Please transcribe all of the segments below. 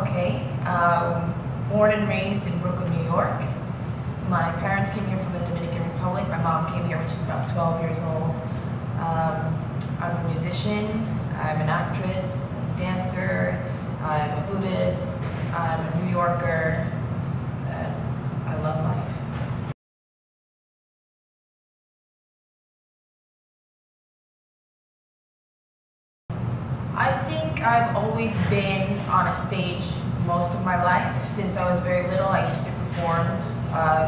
Okay. Born and raised in Brooklyn, New York. My parents came here from the Dominican Republic. My mom came here when she was about 12 years old. I'm a musician, I'm an actress, a dancer, I'm a Buddhist, I'm a New Yorker. I love life. I think I've always been on a stage most of my life. Since I was very little, I used to perform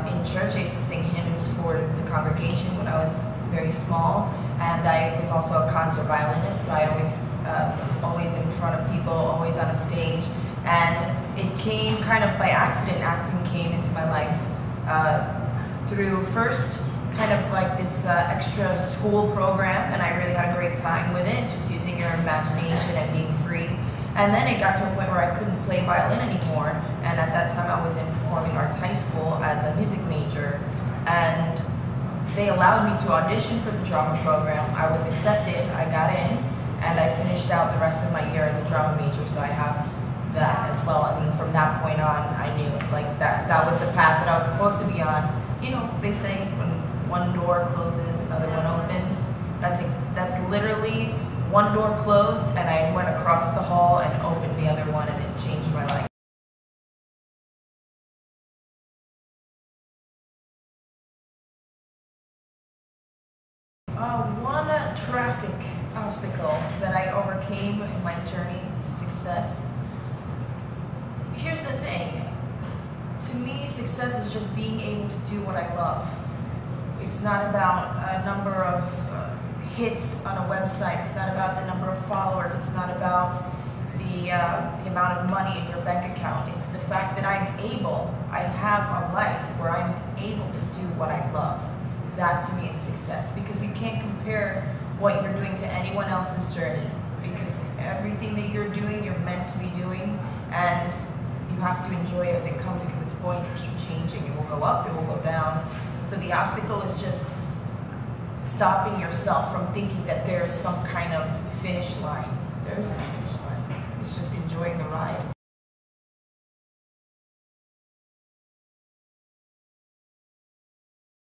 in church. I used to sing hymns for the congregation when I was very small, and I was also a concert violinist, so I always in front of people, always on a stage. And it came kind of by accident. Acting came into my life through first kind of like this extra school program, and I really had a great time with it, just using your imagination and being free. And then it got to a point where I couldn't play violin anymore, and at that time I was in performing arts high school as a music major, and they allowed me to audition for the drama program. I was accepted, I got in, and I finished out the rest of my year as a drama major, so I have that as well. And from that point on, I knew like that was the path that I was supposed to be on. You know, they say when one door closes, another one opens. That's literally one door closed, and I went across the hall and opened the other one, and it changed my life. One traffic obstacle that I overcame in my journey to success. Here's the thing. To me, success is just being able to do what I love. It's not about a number of hits on a website. It's not about the number of followers. It's not about the amount of money in your bank account. It's the fact that I have a life where I'm able to do what I love. That to me is success, because you can't compare what you're doing to anyone else's journey, because everything that you're doing, you're meant to be doing, and you have to enjoy it as it comes, because it's going to keep changing. It will go up, it will go down. So the obstacle is just stopping yourself from thinking that there is some kind of finish line. There isn't a finish line. It's just enjoying the ride.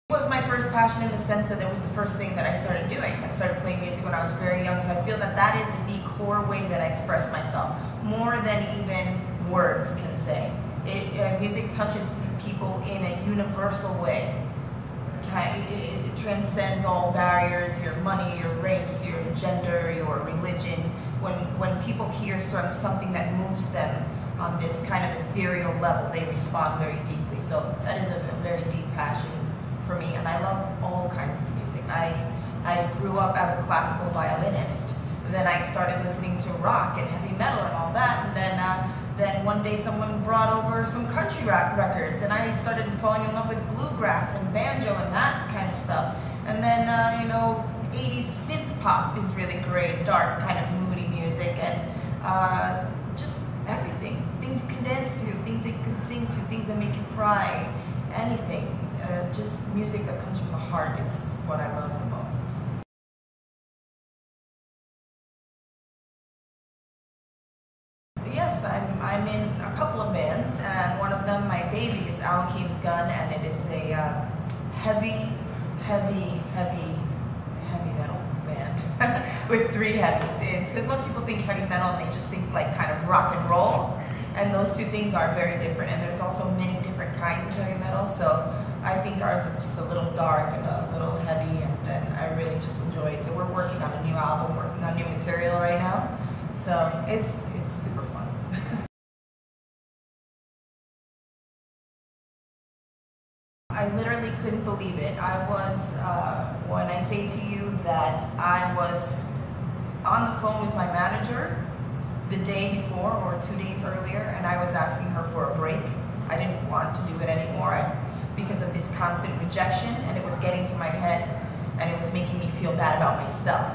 It was my first passion in the sense that it was the first thing that I started doing. I started playing music when I was very young, so I feel that that is the core way that I express myself, more than even words can say. Music touches people in a universal way. It transcends all barriers, your money, your race, your gender, your religion. When people hear something that moves them on this kind of ethereal level, they respond very deeply. So that is a very deep passion for me, and I love all kinds of music. I grew up as a classical violinist. Then I started listening to rock and heavy metal and all that, and then one day someone brought over some country rap records, and I started falling in love with bluegrass and banjo and that kind of stuff. And then, 80s synth pop is really great, dark kind of moody music, and just everything. Things you can dance to, things that you can sing to, things that make you cry, anything. Just music that comes from the heart is what I love the most. Yes, I'm in a couple of bands, and one of them, my baby, is Alan Keen's Gun, and it is a heavy metal band with three heavies. It's because most people think heavy metal and they just think like kind of rock and roll, and those two things are very different, and there's also many different kinds of heavy metal, so I think ours is just a little dark and a little heavy, and I really just enjoy it. So we're working on a new album, working on new material right now, so it's super fun. I literally couldn't believe it. I was, when I say to you that I was on the phone with my manager the day before or 2 days earlier, and I was asking her for a break. I didn't want to do it anymore because of this constant rejection, and it was getting to my head, and it was making me feel bad about myself.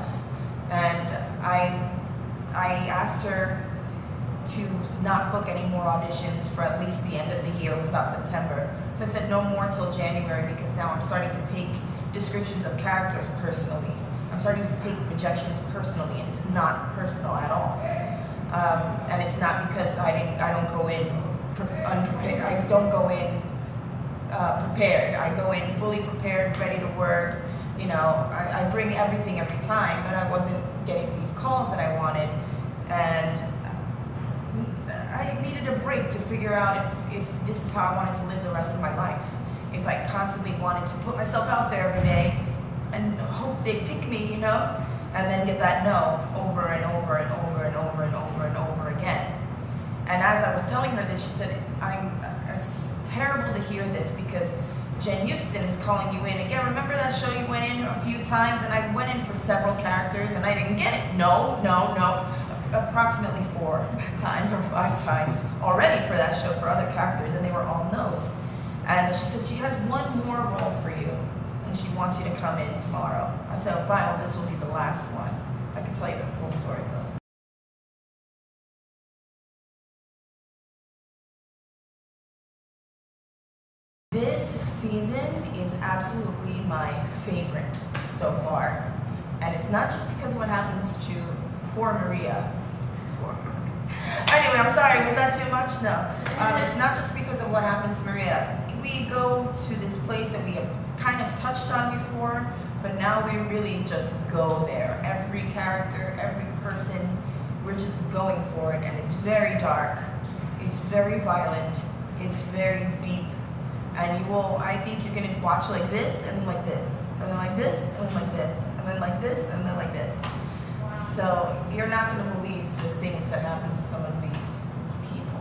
And I asked her to not book any more auditions for at least the end of the year. It was about September. So I said no more till January, because now I'm starting to take descriptions of characters personally. I'm starting to take rejections personally, and it's not personal at all. And it's not because I don't go in unprepared. I don't go in prepared. I go in fully prepared, ready to work. You know, I bring everything every time, but I wasn't getting these calls that I wanted, and I needed a break to figure out if this is how I wanted to live the rest of my life. If I constantly wanted to put myself out there every day and hope they pick me, you know, and then get that no over and over and over and over and over and over again. And as I was telling her this, she said, it's terrible to hear this because Jen Houston is calling you in again. Remember that show you went in a few times? And I went in for several characters and I didn't get it. No. Approximately 4 times or 5 times already for that show for other characters, and they were all no's. And she said she has one more role for you and she wants you to come in tomorrow. I said, oh, fine, well, this will be the last one. I can tell you the full story though. This season is absolutely my favorite so far. And it's not just because of what happens to poor Maria. Anyway, I'm sorry, was that too much? No. It's not just because of what happens to Maria. We go to this place that we have kind of touched on before, but now we really just go there. Every character, every person, we're just going for it, and it's very dark, it's very violent, it's very deep, and you will, I think you're gonna watch like this, and then like this, and then like this, and then like this, and then like this, and then like this. So you're not going to believe the things that happen to some of these people.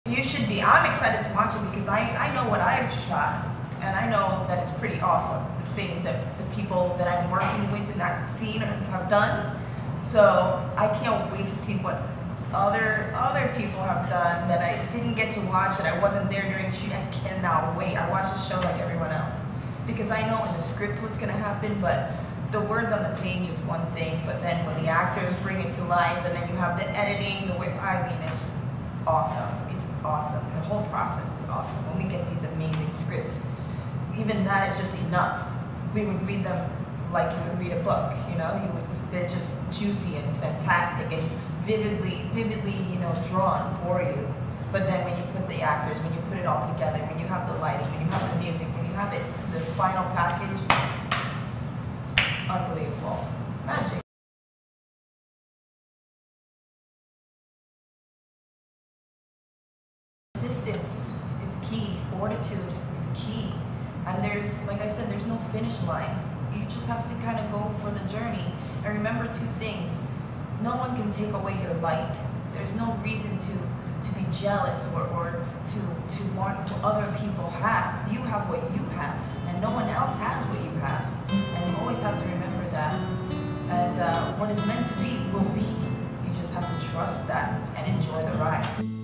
You should be. I'm excited to watch it because I know what I've shot, and I know that it's pretty awesome, the things that the people that I'm working with in that scene have done. So I can't wait to see what other people have done that I didn't get to watch, that I wasn't there during the shoot. I cannot wait. I watch the show like everyone else because I know in the script what's going to happen, but the words on the page is one thing, but then when the actors bring it to life and then you have the editing, the way, I mean, it's awesome. It's awesome. The whole process is awesome. When we get these amazing scripts, even that is just enough. We would read them like you would read a book, you know? They're just juicy and fantastic and vividly, you know, drawn for you. But then when you put the actors, when you put it all together, when you have the lighting, when you have the music, when you have it, the final package, unbelievable. Magic. Persistence is key. Fortitude is key. And there's, like I said, there's no finish line. You just have to kind of go for the journey. And remember 2 things. No one can take away your light. There's no reason to be jealous or to want what other people have. You have what you have, and no one else has what you have. And you always have to remember that. And what is meant to be will be. You just have to trust that and enjoy the ride.